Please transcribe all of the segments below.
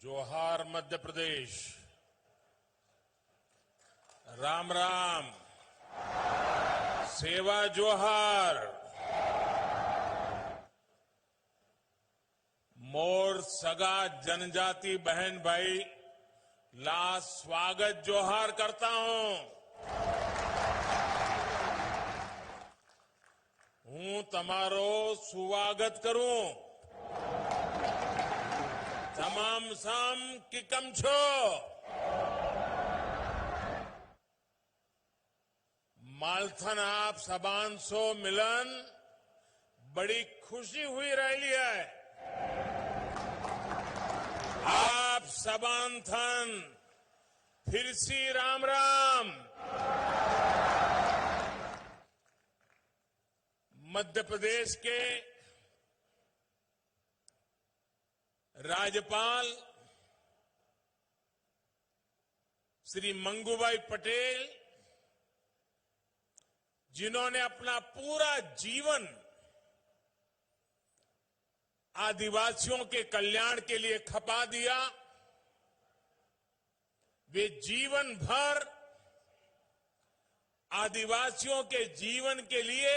जोहार मध्य प्रदेश। राम राम। सेवा जोहार। मोर सगा जनजाति बहन भाई ला स्वागत जोहार करता हूं तमारो स्वागत करूं। तमाम साम की कम छो। मालथन आप सबान सो मिलन बड़ी खुशी हुई रही है। आप सबान थन फिर सी राम राम। मध्य प्रदेश के राज्यपाल श्री मंगूभाई पटेल, जिन्होंने अपना पूरा जीवन आदिवासियों के कल्याण के लिए खपा दिया, वे जीवन भर आदिवासियों के जीवन के लिए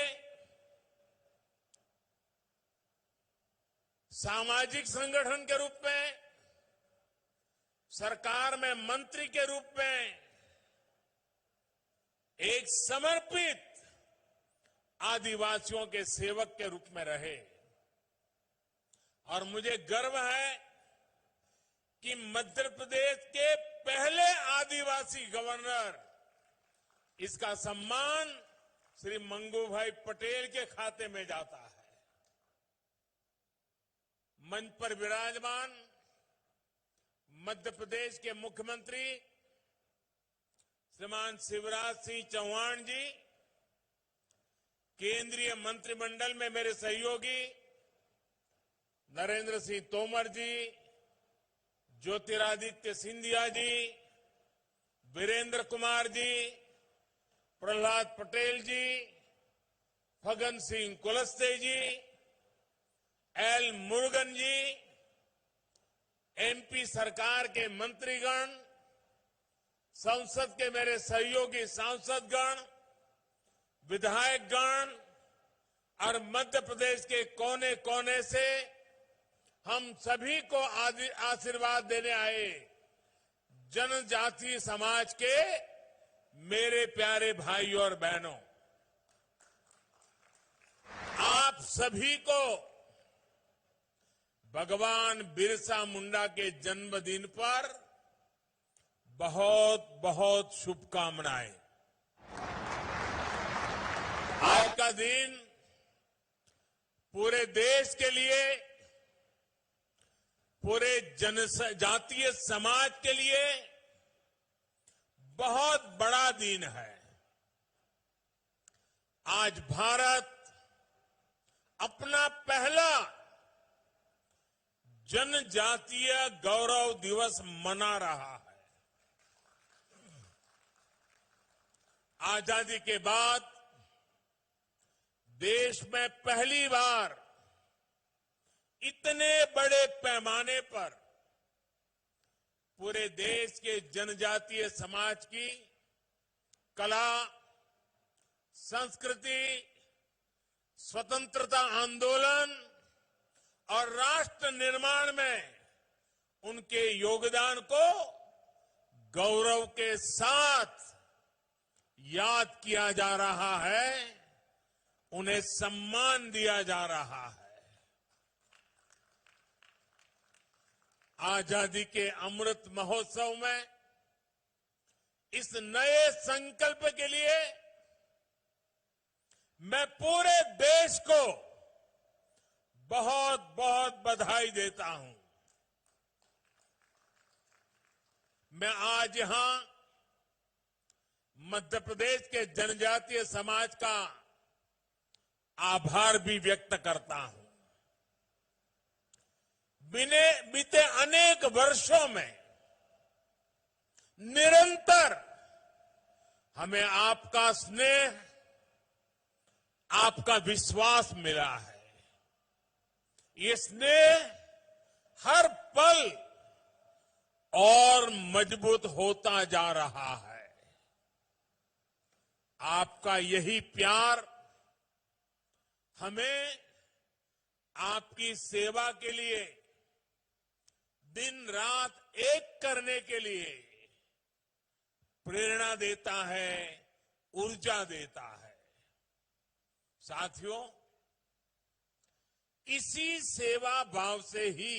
सामाजिक संगठन के रूप में, सरकार में मंत्री के रूप में एक समर्पित आदिवासियों के सेवक के रूप में रहे। और मुझे गर्व है कि मध्य प्रदेश के पहले आदिवासी गवर्नर, इसका सम्मान श्री मंगूभाई पटेल के खाते में जाता है। मंच पर विराजमान मध्य प्रदेश के मुख्यमंत्री श्रीमान शिवराज सिंह चौहान जी, केंद्रीय मंत्रिमंडल में मेरे सहयोगी नरेंद्र सिंह तोमर जी, ज्योतिरादित्य सिंधिया जी, वीरेंद्र कुमार जी, प्रहलाद पटेल जी, फगन सिंह कुलस्ते जी, एल मुरुगन जी, एमपी सरकार के मंत्रीगण, संसद के मेरे सहयोगी सांसदगण, विधायकगण और मध्य प्रदेश के कोने कोने से हम सभी को आशीर्वाद देने आए जनजातीय समाज के मेरे प्यारे भाइयों और बहनों, आप सभी को भगवान बिरसा मुंडा के जन्मदिन पर बहुत बहुत शुभकामनाएं। आज का दिन पूरे देश के लिए, पूरे जनजातीय समाज के लिए बहुत बड़ा दिन है। आज भारत अपना पहला जनजातीय गौरव दिवस मना रहा है। आजादी के बाद देश में पहली बार इतने बड़े पैमाने पर पूरे देश के जनजातीय समाज की कला, संस्कृति, स्वतंत्रता आंदोलन और राष्ट्र निर्माण में उनके योगदान को गौरव के साथ याद किया जा रहा है, उन्हें सम्मान दिया जा रहा है। आजादी के अमृत महोत्सव में इस नए संकल्प के लिए मैं पूरे देश को बहुत बहुत बधाई देता हूं। मैं आज यहां मध्य प्रदेश के जनजातीय समाज का आभार भी व्यक्त करता हूं। बीते अनेक वर्षों में निरंतर हमें आपका स्नेह, आपका विश्वास मिला है। ये स्नेह हर पल और मजबूत होता जा रहा है। आपका यही प्यार हमें आपकी सेवा के लिए दिन रात एक करने के लिए प्रेरणा देता है, ऊर्जा देता है। साथियों, इसी सेवा भाव से ही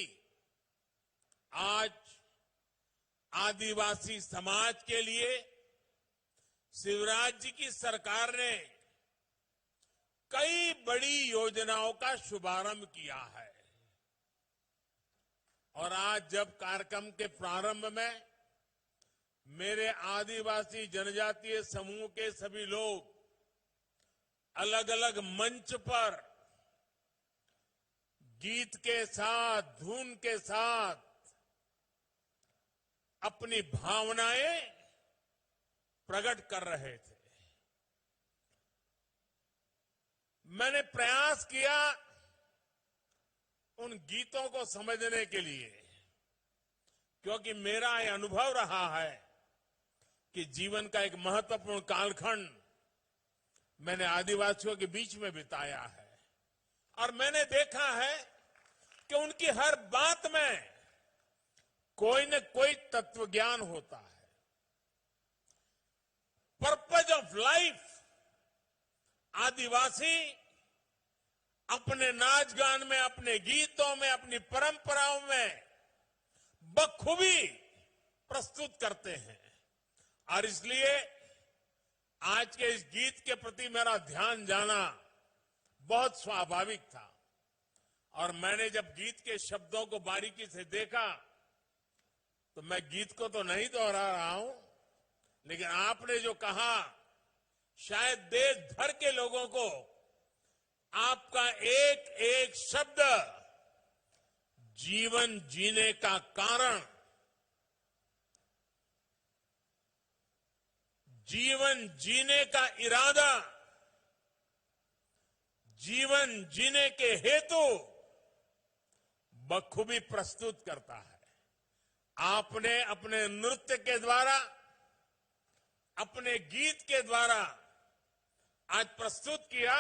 आज आदिवासी समाज के लिए शिवराज जी की सरकार ने कई बड़ी योजनाओं का शुभारंभ किया है। और आज जब कार्यक्रम के प्रारंभ में मेरे आदिवासी जनजातीय समूह के सभी लोग अलग अलग मंच पर गीत के साथ, धुन के साथ अपनी भावनाएं प्रकट कर रहे थे, मैंने प्रयास किया उन गीतों को समझने के लिए, क्योंकि मेरा यह अनुभव रहा है कि जीवन का एक महत्वपूर्ण कालखंड मैंने आदिवासियों के बीच में बिताया है और मैंने देखा है कि उनकी हर बात में कोई न कोई तत्व ज्ञान होता है। पर्पज ऑफ लाइफ आदिवासी अपने नाच गान में, अपने गीतों में, अपनी परंपराओं में बखूबी प्रस्तुत करते हैं। और इसलिए आज के इस गीत के प्रति मेरा ध्यान जाना बहुत स्वाभाविक था। और मैंने जब गीत के शब्दों को बारीकी से देखा तो मैं गीत को तो नहीं दोहरा रहा हूं, लेकिन आपने जो कहा शायद देश भर के लोगों को आपका एक एक शब्द जीवन जीने का कारण, जीवन जीने का इरादा, जीवन जीने के हेतु बखूबी प्रस्तुत करता है। आपने अपने नृत्य के द्वारा, अपने गीत के द्वारा आज प्रस्तुत किया,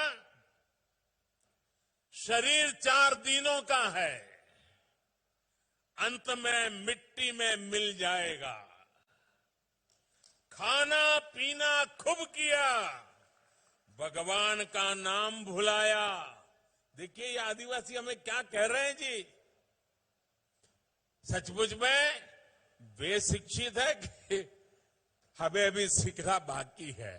शरीर 4 दिनों का है, अंत में मिट्टी में मिल जाएगा। खाना पीना खूब किया, भगवान का नाम भुलाया। देखिए ये आदिवासी हमें क्या कह रहे हैं जी। सचमुच में वे शिक्षित है कि हमें अभी सीखना बाकी है।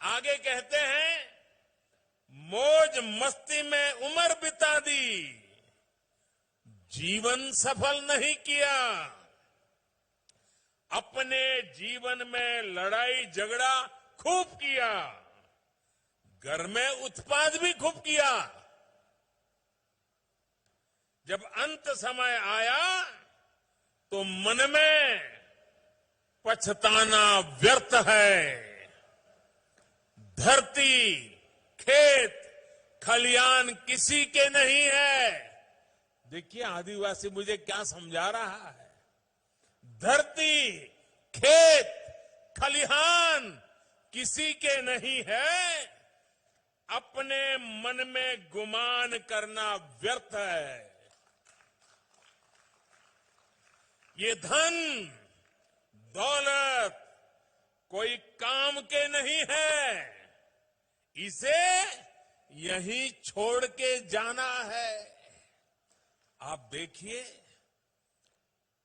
आगे कहते हैं, मौज मस्ती में उम्र बिता दी, जीवन सफल नहीं किया। अपने जीवन में लड़ाई झगड़ा खूब किया, घर में उत्पाद भी खूब किया। जब अंत समय आया तो मन में पछताना व्यर्थ है। धरती, खेत, खलियान किसी के नहीं है। देखिए आदिवासी मुझे क्या समझा रहा है। धरती, खेत, खलिहान किसी के नहीं है। अपने मन में गुमान करना व्यर्थ है। ये धन दौलत कोई काम के नहीं है, इसे यहीं छोड़ के जाना है। आप देखिए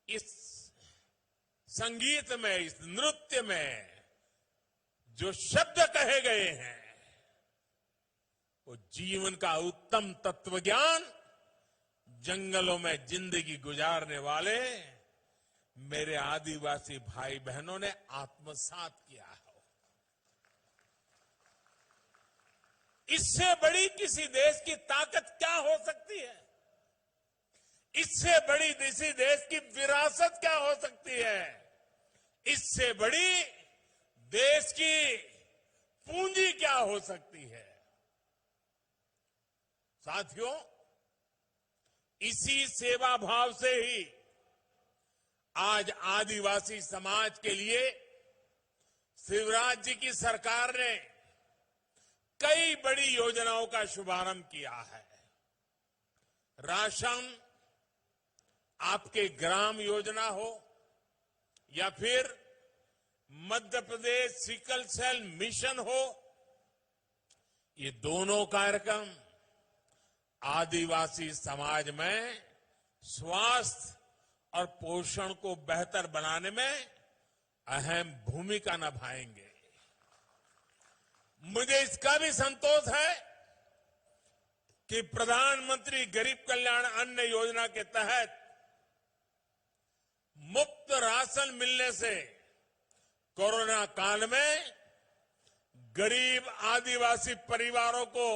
इस संगीत में, इस नृत्य में जो शब्द कहे गए हैं वो जीवन का उत्तम तत्व ज्ञान जंगलों में जिंदगी गुजारने वाले मेरे आदिवासी भाई बहनों ने आत्मसात किया है। इससे बड़ी किसी देश की ताकत क्या हो सकती है? इससे बड़ी किसी देश की विरासत क्या हो सकती है? इससे बड़ी देश की पूंजी क्या हो सकती है? साथियों, इसी सेवा भाव से ही आज आदिवासी समाज के लिए शिवराज जी की सरकार ने कई बड़ी योजनाओं का शुभारंभ किया है। राशन आपके ग्राम योजना हो या फिर Madhya Pradesh sickle cell mission हो, ये दोनों कार्यक्रम आदिवासी समाज में स्वास्थ्य और पोषण को बेहतर बनाने में अहम भूमिका निभाएंगे। मुझे इसका भी संतोष है कि प्रधानमंत्री गरीब कल्याण अन्न योजना के तहत मुफ्त राशन मिलने से कोरोना काल में गरीब आदिवासी परिवारों को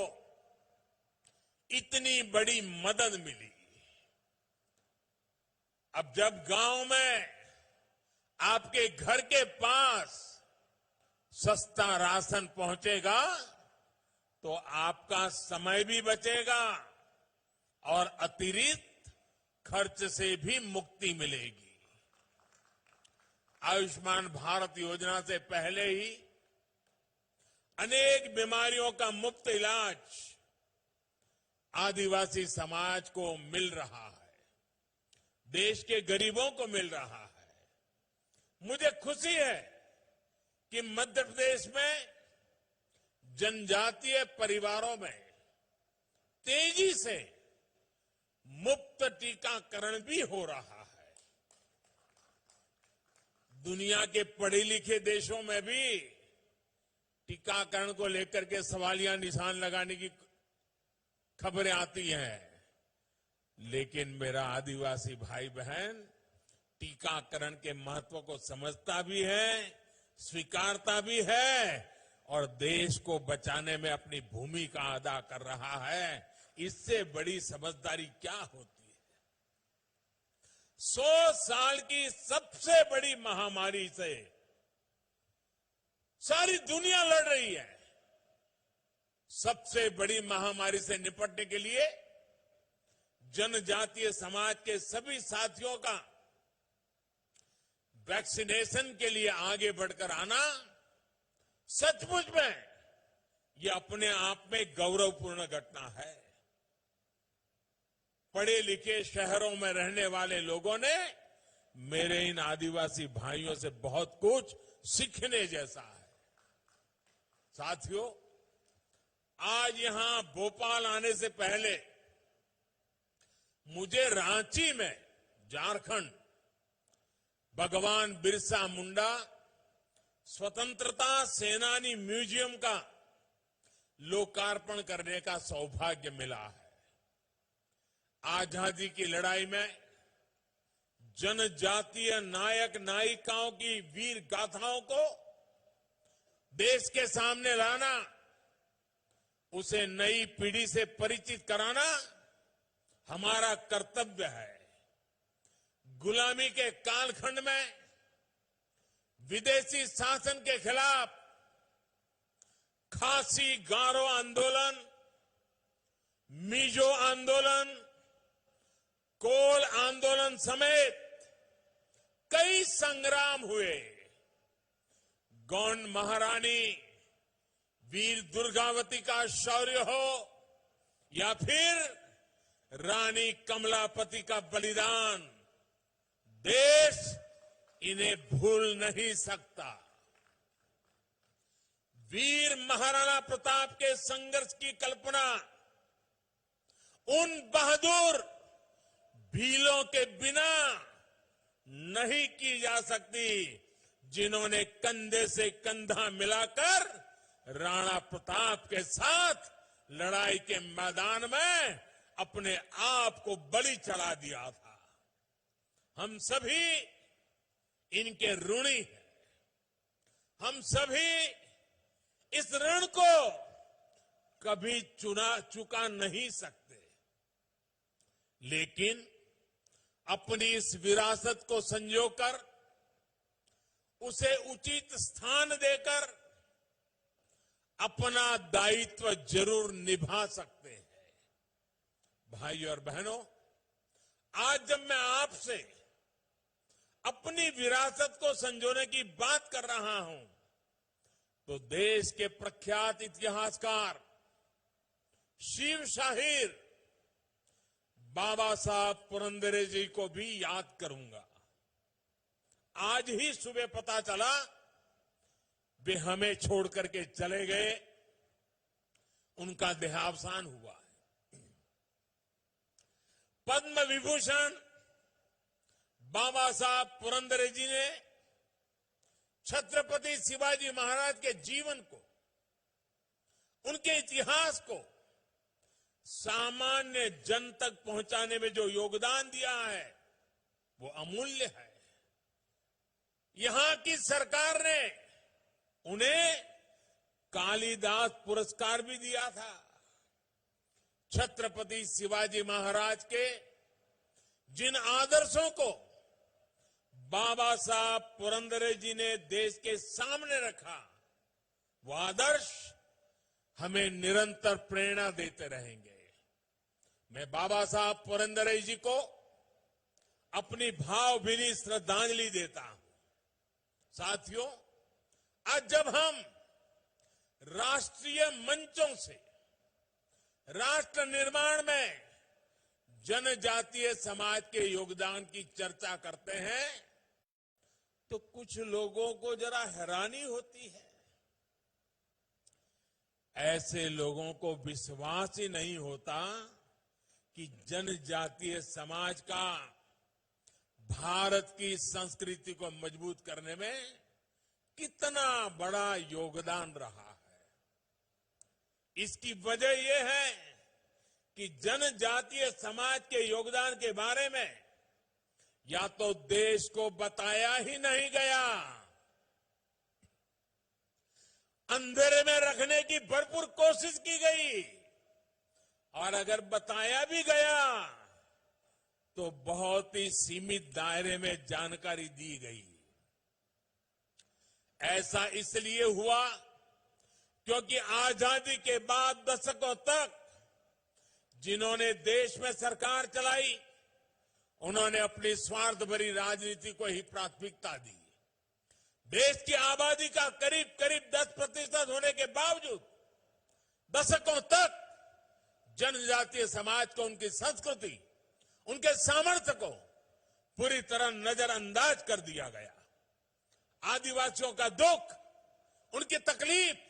इतनी बड़ी मदद मिली। अब जब गांव में आपके घर के पास सस्ता राशन पहुंचेगा तो आपका समय भी बचेगा और अतिरिक्त खर्च से भी मुक्ति मिलेगी। आयुष्मान भारत योजना से पहले ही अनेक बीमारियों का मुफ्त इलाज आदिवासी समाज को मिल रहा है, देश के गरीबों को मिल रहा है। मुझे खुशी है कि मध्य प्रदेश में जनजातीय परिवारों में तेजी से मुफ्त टीकाकरण भी हो रहा है। दुनिया के पढ़े लिखे देशों में भी टीकाकरण को लेकर के सवालिया निशान लगाने की खबरें आती हैं, लेकिन मेरा आदिवासी भाई बहन टीकाकरण के महत्व को समझता भी है, स्वीकारता भी है और देश को बचाने में अपनी भूमिका अदा कर रहा है। इससे बड़ी समझदारी क्या होती है? 100 साल की सबसे बड़ी महामारी से सारी दुनिया लड़ रही है। सबसे बड़ी महामारी से निपटने के लिए जनजातीय समाज के सभी साथियों का वैक्सीनेशन के लिए आगे बढ़कर आना सचमुच में यह अपने आप में गौरवपूर्ण घटना है। पढ़े लिखे शहरों में रहने वाले लोगों ने मेरे इन आदिवासी भाइयों से बहुत कुछ सीखने जैसा है। साथियों, आज यहां भोपाल आने से पहले मुझे रांची में झारखंड भगवान बिरसा मुंडा स्वतंत्रता सेनानी म्यूजियम का लोकार्पण करने का सौभाग्य मिला है। आजादी की लड़ाई में जनजातीय नायक नायिकाओं की वीर गाथाओं को देश के सामने लाना, उसे नई पीढ़ी से परिचित कराना हमारा कर्तव्य है। गुलामी के कालखंड में विदेशी शासन के खिलाफ खासी गारो आंदोलन, मिजो आंदोलन, कोल आंदोलन समेत कई संग्राम हुए। गौंड महारानी वीर दुर्गावती का शौर्य हो या फिर रानी कमलापति का बलिदान, देश इन्हें भूल नहीं सकता। वीर महाराणा प्रताप के संघर्ष की कल्पना उन बहादुर भीलों के बिना नहीं की जा सकती जिन्होंने कंधे से कंधा मिलाकर राणा प्रताप के साथ लड़ाई के मैदान में अपने आप को बलि चढ़ा दिया था। हम सभी इनके ऋणी हैं। हम सभी इस ऋण को कभी चुका नहीं सकते, लेकिन अपनी इस विरासत को संजोकर उसे उचित स्थान देकर अपना दायित्व जरूर निभा सकते हैं। भाई और बहनों, आज जब मैं आपसे अपनी विरासत को संजोने की बात कर रहा हूं तो देश के प्रख्यात इतिहासकार शिव शाहीर बाबा साहब पुरंदरे जी को भी याद करूंगा। आज ही सुबह पता चला वे हमें छोड़ करके चले गए, उनका देहावसान हुआ है। पद्म विभूषण बाबा साहब पुरंदरे जी ने छत्रपति शिवाजी महाराज के जीवन को, उनके इतिहास को सामान्य जन तक पहुंचाने में जो योगदान दिया है वो अमूल्य है। यहां की सरकार ने उन्हें कालिदास पुरस्कार भी दिया था। छत्रपति शिवाजी महाराज के जिन आदर्शों को बाबा साहब पुरंदरे जी ने देश के सामने रखा, वो आदर्श हमें निरंतर प्रेरणा देते रहेंगे। मैं बाबा साहब पुरंदरे जी को अपनी भावभीनी श्रद्धांजलि देता हूं। साथियों, आज जब हम राष्ट्रीय मंचों से राष्ट्र निर्माण में जनजातीय समाज के योगदान की चर्चा करते हैं तो कुछ लोगों को जरा हैरानी होती है। ऐसे लोगों को विश्वास ही नहीं होता कि जनजातीय समाज का भारत की संस्कृति को मजबूत करने में कितना बड़ा योगदान रहा है। इसकी वजह यह है कि जनजातीय समाज के योगदान के बारे में या तो देश को बताया ही नहीं गया, अंधेरे में रखने की भरपूर कोशिश की गई, और अगर बताया भी गया तो बहुत ही सीमित दायरे में जानकारी दी गई। ऐसा इसलिए हुआ क्योंकि आजादी के बाद दशकों तक जिन्होंने देश में सरकार चलाई, उन्होंने अपनी स्वार्थ भरी राजनीति को ही प्राथमिकता दी। देश की आबादी का करीब करीब 10% होने के बावजूद दशकों तक जनजातीय समाज को, उनकी संस्कृति, उनके सामर्थ्य को पूरी तरह नजरअंदाज कर दिया गया। आदिवासियों का दुख, उनकी तकलीफ,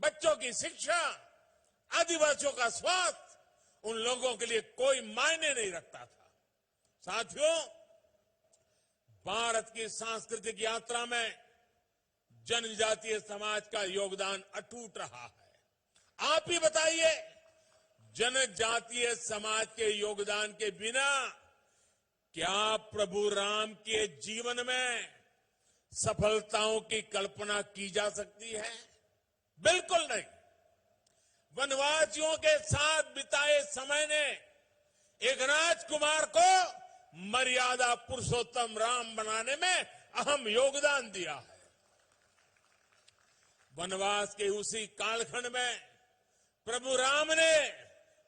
बच्चों की शिक्षा, आदिवासियों का स्वास्थ्य उन लोगों के लिए कोई मायने नहीं रखता था। साथियों, भारत की सांस्कृतिक यात्रा में जनजातीय समाज का योगदान अटूट रहा है। आप ही बताइए, जनजातीय समाज के योगदान के बिना क्या प्रभु राम के जीवन में सफलताओं की कल्पना की जा सकती है? बिल्कुल नहीं। वनवासियों के साथ बिताए समय ने एक राजकुमार को मर्यादा पुरुषोत्तम राम बनाने में अहम योगदान दिया है। वनवास के उसी कालखंड में प्रभु राम ने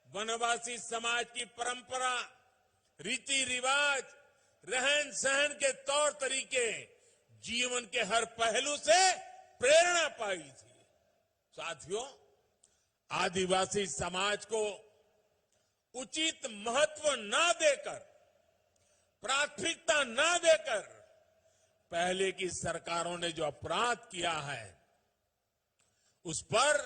वनवासी समाज की परंपरा, रीति रिवाज, रहन सहन के तौर तरीके, जीवन के हर पहलू से प्रेरणा पाई थी। साथियों, आदिवासी समाज को उचित महत्व न देकर, प्राथमिकता न देकर पहले की सरकारों ने जो अपराध किया है उस पर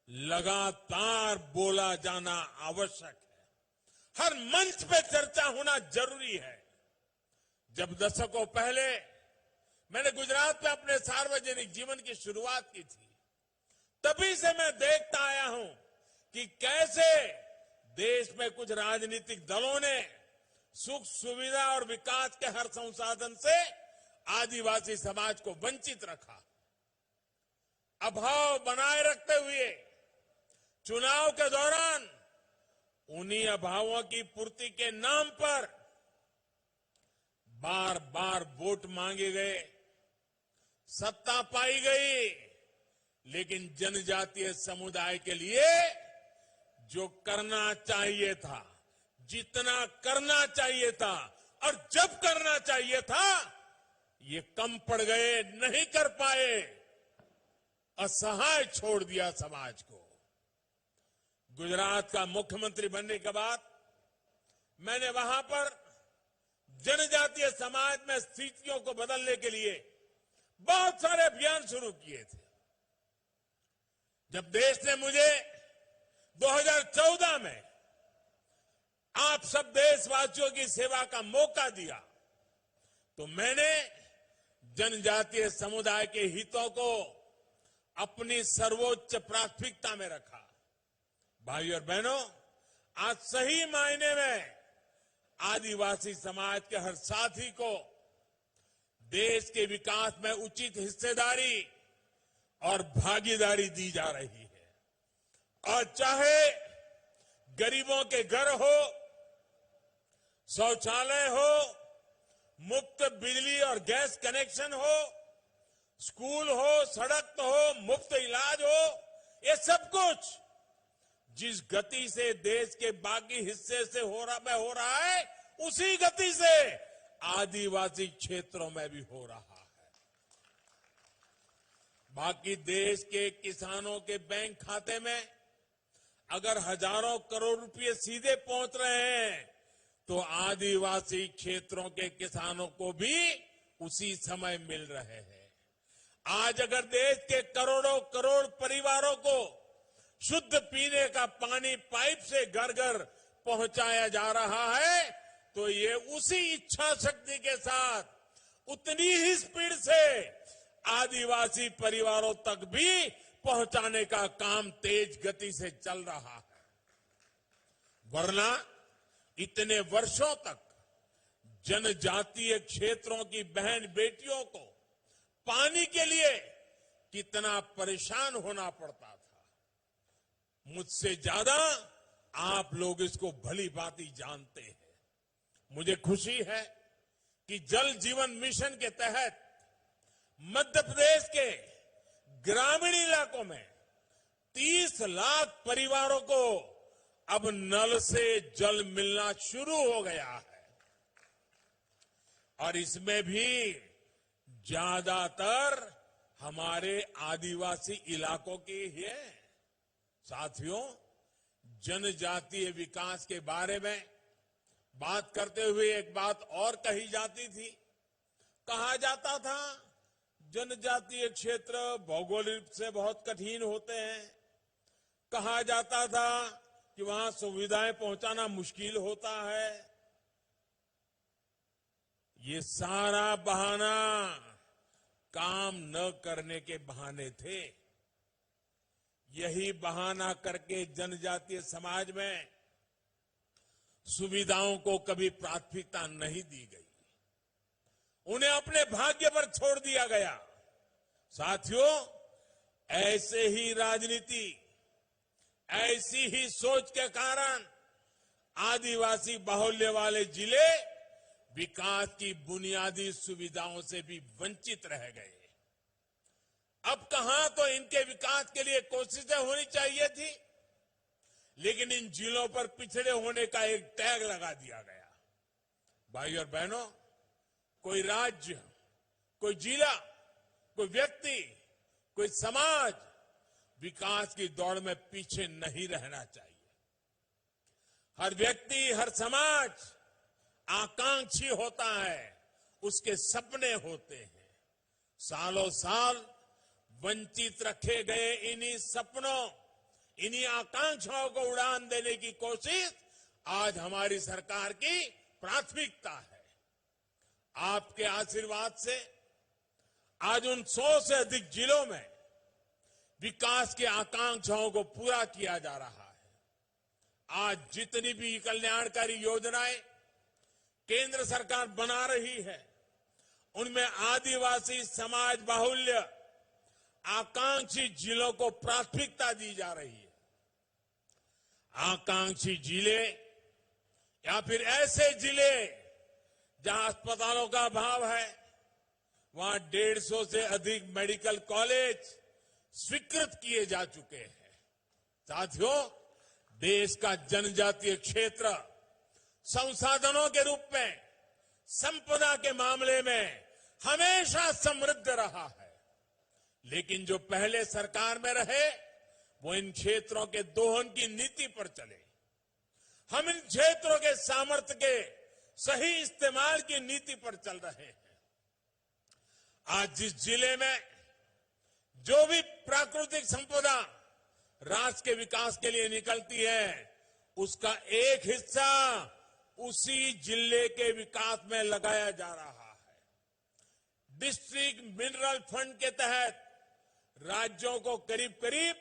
लगातार बोला जाना आवश्यक है। हर मंच पे चर्चा होना जरूरी है। जब दशकों पहले मैंने गुजरात में अपने सार्वजनिक जीवन की शुरुआत की थी, तभी से मैं देखता आया हूं कि कैसे देश में कुछ राजनीतिक दलों ने सुख सुविधा और विकास के हर संसाधन से आदिवासी समाज को वंचित रखा। अभाव बनाए रखते हुए चुनाव के दौरान उन्हीं अभावों की पूर्ति के नाम पर बार बार वोट मांगे गए, सत्ता पाई गई, लेकिन जनजातीय समुदाय के लिए जो करना चाहिए था, जितना करना चाहिए था और जब करना चाहिए था, ये कम पड़ गए, नहीं कर पाए, असहाय छोड़ दिया समाज को। गुजरात का मुख्यमंत्री बनने के बाद मैंने वहां पर जनजातीय समाज में स्थितियों को बदलने के लिए बहुत सारे अभियान शुरू किए थे। जब देश ने मुझे 2014 में आप सब देशवासियों की सेवा का मौका दिया, तो मैंने जनजातीय समुदाय के हितों को अपनी सर्वोच्च प्राथमिकता में रखा। भाई और बहनों, आज सही मायने में आदिवासी समाज के हर साथी को देश के विकास में उचित हिस्सेदारी और भागीदारी दी जा रही है। और चाहे गरीबों के घर हो, शौचालय हो, मुफ्त बिजली और गैस कनेक्शन हो, स्कूल हो, सड़क हो, मुफ्त इलाज हो, ये सब कुछ जिस गति से देश के बाकी हिस्से से हो रहा है, उसी गति से आदिवासी क्षेत्रों में भी हो रहा है। बाकी देश के किसानों के बैंक खाते में अगर हजारों करोड़ रुपए सीधे पहुंच रहे हैं, तो आदिवासी क्षेत्रों के किसानों को भी उसी समय मिल रहे हैं। आज अगर देश के करोड़ों करोड़ परिवारों को शुद्ध पीने का पानी पाइप से घर घर पहुंचाया जा रहा है, तो ये उसी इच्छा शक्ति के साथ उतनी ही स्पीड से आदिवासी परिवारों तक भी पहुंचाने का काम तेज गति से चल रहा है। वरना इतने वर्षों तक जनजातीय क्षेत्रों की बहन बेटियों को पानी के लिए कितना परेशान होना पड़ता था, मुझसे ज्यादा आप लोग इसको भली भांति जानते हैं। मुझे खुशी है कि जल जीवन मिशन के तहत मध्य प्रदेश के ग्रामीण इलाकों में 30 लाख परिवारों को अब नल से जल मिलना शुरू हो गया है। और इसमें भी ज्यादातर हमारे आदिवासी इलाकों की है। साथियों, जनजातीय विकास के बारे में बात करते हुए एक बात और कही जाती थी। कहा जाता था जनजातीय क्षेत्र भौगोलिक रूप से बहुत कठिन होते हैं। कहा जाता था कि वहां सुविधाएं पहुंचाना मुश्किल होता है। ये सारा बहाना काम न करने के बहाने थे। यही बहाना करके जनजातीय समाज में सुविधाओं को कभी प्राथमिकता नहीं दी गई, उन्हें अपने भाग्य पर छोड़ दिया गया। साथियों, ऐसे ही राजनीति, ऐसी ही सोच के कारण आदिवासी बाहुल्य वाले जिले विकास की बुनियादी सुविधाओं से भी वंचित रह गए। अब कहां तो इनके विकास के लिए कोशिशें होनी चाहिए थी, लेकिन इन जिलों पर पिछड़े होने का एक टैग लगा दिया गया। भाई और बहनों, कोई राज्य, कोई जिला, कोई व्यक्ति, कोई समाज विकास की दौड़ में पीछे नहीं रहना चाहिए। हर व्यक्ति, हर समाज आकांक्षी होता है, उसके सपने होते हैं। सालों साल वंचित रखे गए इन्हीं सपनों, इन्हीं आकांक्षाओं को उड़ान देने की कोशिश आज हमारी सरकार की प्राथमिकता है। आपके आशीर्वाद से आज उन 100 से अधिक जिलों में विकास की आकांक्षाओं को पूरा किया जा रहा है। आज जितनी भी कल्याणकारी योजनाएं केंद्र सरकार बना रही है, उनमें आदिवासी समाज बाहुल्य आकांक्षी जिलों को प्राथमिकता दी जा रही है। आकांक्षी जिले या फिर ऐसे जिले जहां अस्पतालों का अभाव है, वहां 150 से अधिक मेडिकल कॉलेज स्वीकृत किए जा चुके हैं। साथियों, देश का जनजातीय क्षेत्र संसाधनों के रूप में, संपदा के मामले में हमेशा समृद्ध रहा है। लेकिन जो पहले सरकार में रहे वो इन क्षेत्रों के दोहन की नीति पर चले। हम इन क्षेत्रों के सामर्थ्य के सही इस्तेमाल की नीति पर चल रहे हैं। आज जिस जिले में जो भी प्राकृतिक संपदा राष्ट्र के विकास के लिए निकलती है, उसका एक हिस्सा उसी जिले के विकास में लगाया जा रहा है। डिस्ट्रिक्ट मिनरल फंड के तहत राज्यों को करीब करीब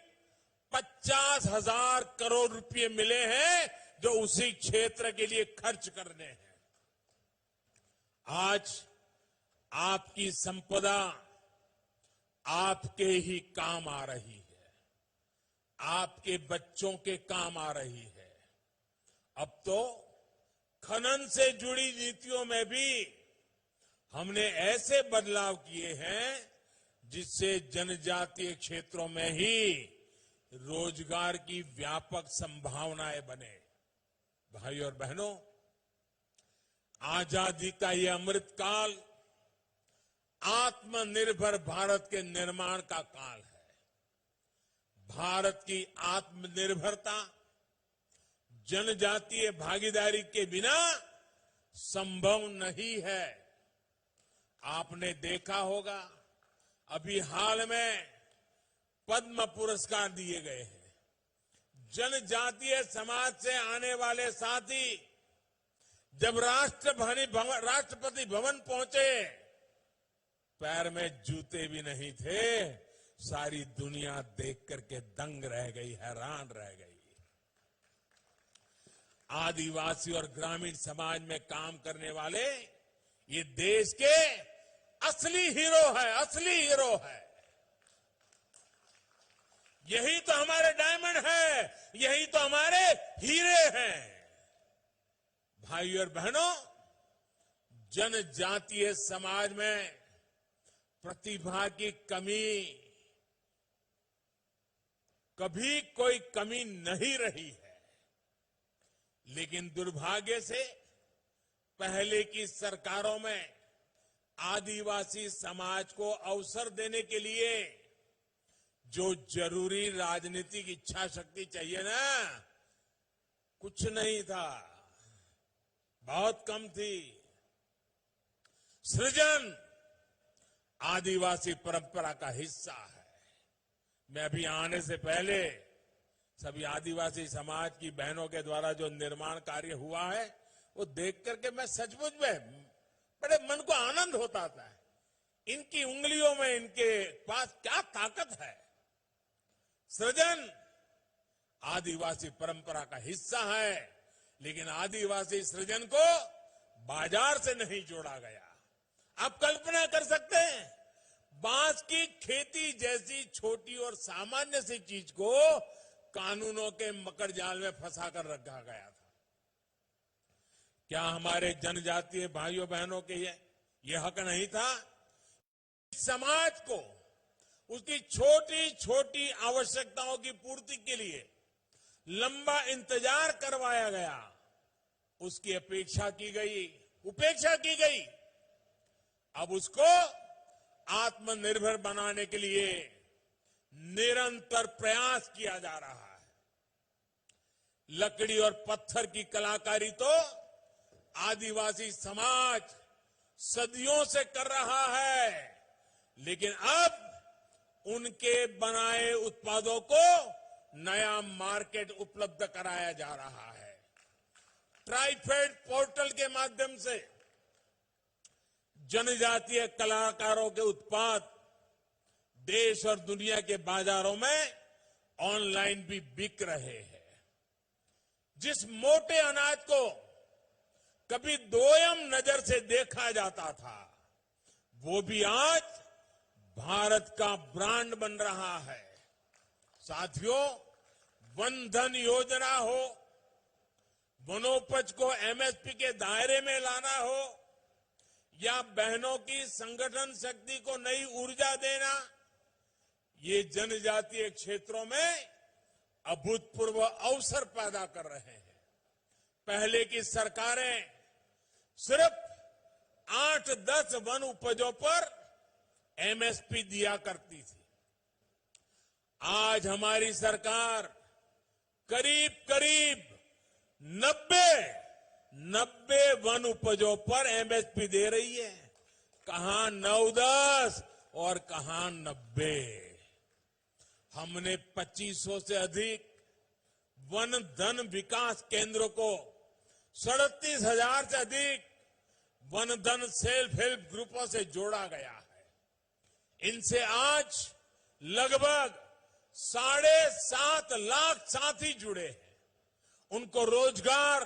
50,000 करोड़ रुपए मिले हैं, जो उसी क्षेत्र के लिए खर्च करने हैं। आज आपकी संपदा आपके ही काम आ रही है, आपके बच्चों के काम आ रही है। अब तो खनन से जुड़ी नीतियों में भी हमने ऐसे बदलाव किए हैं जिससे जनजातीय क्षेत्रों में ही रोजगार की व्यापक संभावनाएं बने। भाई और बहनों, आजादी का ये अमृतकाल आत्मनिर्भर भारत के निर्माण का काल है। भारत की आत्मनिर्भरता जनजातीय भागीदारी के बिना संभव नहीं है। आपने देखा होगा, अभी हाल में पद्म पुरस्कार दिए गए हैं। जनजातीय समाज से आने वाले साथी जब राष्ट्रपति भवन पहुंचे, पैर में जूते भी नहीं थे। सारी दुनिया देख करके दंग रह गई, हैरान रह गई। आदिवासी और ग्रामीण समाज में काम करने वाले ये देश के असली हीरो है, असली हीरो है। यही तो हमारे डायमंड है, यही तो हमारे हीरे हैं। भाई और बहनों, जनजातीय समाज में प्रतिभा की कमी कभी कोई कमी नहीं रही है। लेकिन दुर्भाग्य से पहले की सरकारों में आदिवासी समाज को अवसर देने के लिए जो जरूरी राजनीतिक इच्छा शक्ति चाहिए ना, कुछ नहीं था, बहुत कम थी। सृजन आदिवासी परंपरा का हिस्सा है। मैं अभी आने से पहले सभी आदिवासी समाज की बहनों के द्वारा जो निर्माण कार्य हुआ है, वो देख करके मैं सचमुच में बड़े मन को आनंद होता था। इनकी उंगलियों में, इनके पास क्या ताकत है। सृजन आदिवासी परंपरा का हिस्सा है, लेकिन आदिवासी सृजन को बाजार से नहीं जोड़ा गया। आप कल्पना कर सकते हैं, बांस की खेती जैसी छोटी और सामान्य सी चीज को कानूनों के मकर जाल में फंसा कर रखा गया था। क्या हमारे जनजातीय भाइयों बहनों के ये हक नहीं था? समाज को उसकी छोटी छोटी आवश्यकताओं की पूर्ति के लिए लंबा इंतजार करवाया गया, उसकी उपेक्षा की गई। अब उसको आत्मनिर्भर बनाने के लिए निरंतर प्रयास किया जा रहा है। लकड़ी और पत्थर की कलाकारी तो आदिवासी समाज सदियों से कर रहा है, लेकिन अब उनके बनाए उत्पादों को नया मार्केट उपलब्ध कराया जा रहा है। ट्राइफेड पोर्टल के माध्यम से जनजातीय कलाकारों के उत्पाद देश और दुनिया के बाजारों में ऑनलाइन भी बिक रहे हैं। जिस मोटे अनाज को कभी दोयम नजर से देखा जाता था, वो भी आज भारत का ब्रांड बन रहा है। साथियों, वन धन योजना हो, वनोपज को एमएसपी के दायरे में लाना हो, या बहनों की संगठन शक्ति को नई ऊर्जा देना, ये जनजातीय क्षेत्रों में अभूतपूर्व अवसर पैदा कर रहे हैं। पहले की सरकारें सिर्फ 8-10 वन उपजों पर एमएसपी दिया करती थी। आज हमारी सरकार करीब करीब 90 वन उपजों पर एमएसपी दे रही है। कहां 9-10 और कहां 90। हमने 2500 से अधिक वन धन विकास केंद्रों को 37,000 से अधिक वन धन सेल्फ हेल्प ग्रुपों से जोड़ा गया है। इनसे आज लगभग 7.5 लाख साथी जुड़े हैं। उनको रोजगार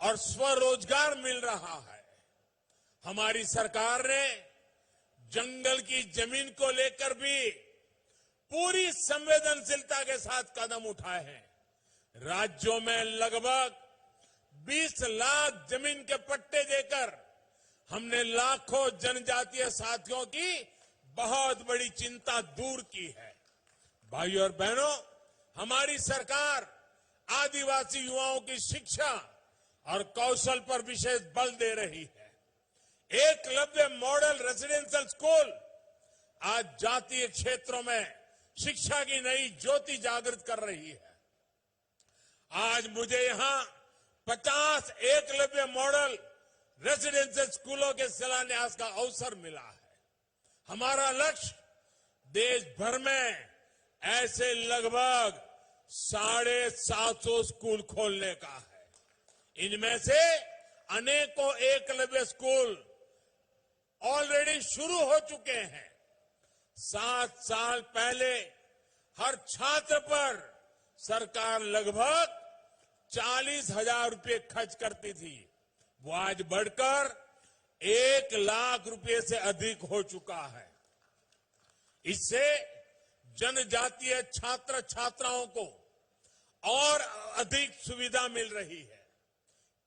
और स्वरोजगार मिल रहा है। हमारी सरकार ने जंगल की जमीन को लेकर भी पूरी संवेदनशीलता के साथ कदम उठाए हैं। राज्यों में लगभग 20 लाख जमीन के पट्टे देकर हमने लाखों जनजातीय साथियों की बहुत बड़ी चिंता दूर की है। भाइयों और बहनों, हमारी सरकार आदिवासी युवाओं की शिक्षा और कौशल पर विशेष बल दे रही है। एकलव्य मॉडल रेजिडेंशियल स्कूल आज जातीय क्षेत्रों में शिक्षा की नई ज्योति जागृत कर रही है। आज मुझे यहां 50 एकलव्य मॉडल रेजिडेंशियल स्कूलों के शिलान्यास का अवसर मिला है। हमारा लक्ष्य देश भर में ऐसे लगभग 750 स्कूल खोलने का है। इनमें से अनेकों एकलव्य स्कूल ऑलरेडी शुरू हो चुके हैं। 7 साल पहले हर छात्र पर सरकार लगभग 40,000 रुपये खर्च करती थी। वो आज बढ़कर 1 लाख रुपये से अधिक हो चुका है। इससे जनजातीय छात्र छात्राओं को और अधिक सुविधा मिल रही है।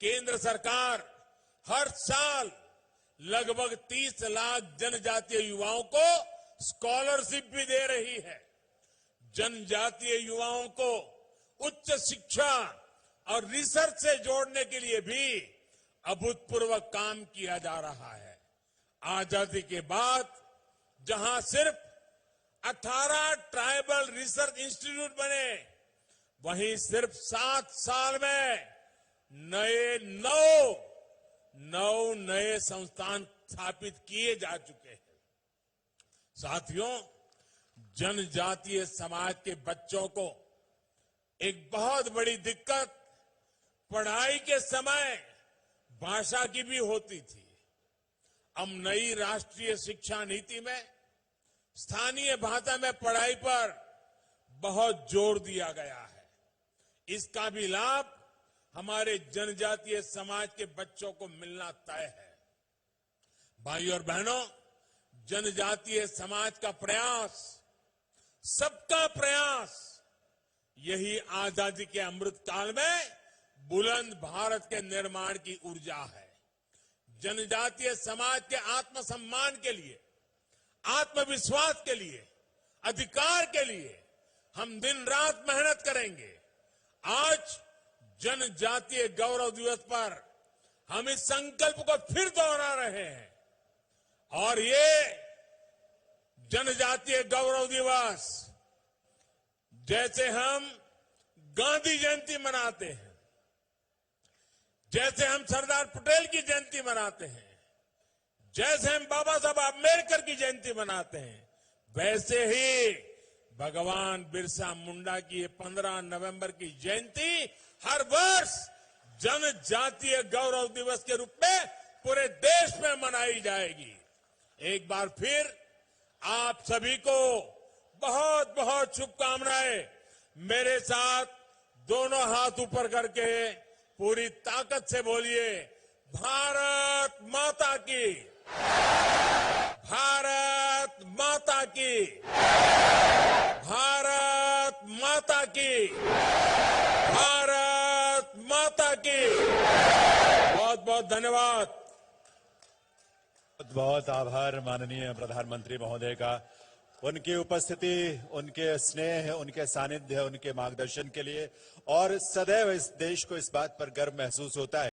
केंद्र सरकार हर साल लगभग 30 लाख जनजातीय युवाओं को स्कॉलरशिप भी दे रही है। जनजातीय युवाओं को उच्च शिक्षा और रिसर्च से जोड़ने के लिए भी अभूतपूर्व काम किया जा रहा है। आजादी के बाद जहां सिर्फ 18 ट्राइबल रिसर्च इंस्टीट्यूट बने, वहीं सिर्फ 7 साल में 9 नए संस्थान स्थापित किए जा चुके हैं। साथियों, जनजातीय समाज के बच्चों को एक बहुत बड़ी दिक्कत पढ़ाई के समय भाषा की भी होती थी। अब नई राष्ट्रीय शिक्षा नीति में स्थानीय भाषा में पढ़ाई पर बहुत जोर दिया गया है। इसका भी लाभ हमारे जनजातीय समाज के बच्चों को मिलना तय है। भाइयों और बहनों, जनजातीय समाज का प्रयास, सबका प्रयास, यही आजादी के अमृत काल में बुलंद भारत के निर्माण की ऊर्जा है। जनजातीय समाज के आत्मसम्मान के लिए, आत्मविश्वास के लिए, अधिकार के लिए हम दिन रात मेहनत करेंगे। आज जनजातीय गौरव दिवस पर हम इस संकल्प को फिर दोहरा रहे हैं। और ये जनजातीय गौरव दिवस जैसे हम गांधी जयंती मनाते हैं, जैसे हम सरदार पटेल की जयंती मनाते हैं, जैसे हम बाबा साहब अम्बेडकर की जयंती मनाते हैं, वैसे ही भगवान बिरसा मुंडा की 15 नवंबर की जयंती हर वर्ष जनजातीय गौरव दिवस के रूप में पूरे देश में मनाई जाएगी। एक बार फिर आप सभी को बहुत बहुत शुभकामनाएं। मेरे साथ दोनों हाथ ऊपर करके पूरी ताकत से बोलिए, भारत माता की, भारत माता की, भारत माता की, भारत माता की। बहुत बहुत धन्यवाद। बहुत बहुत आभार माननीय प्रधानमंत्री महोदय का। उनकी उपस्थिति, उनके स्नेह, उनके सानिध्य, उनके मार्गदर्शन के लिए और सदैव इस देश को इस बात पर गर्व महसूस होता है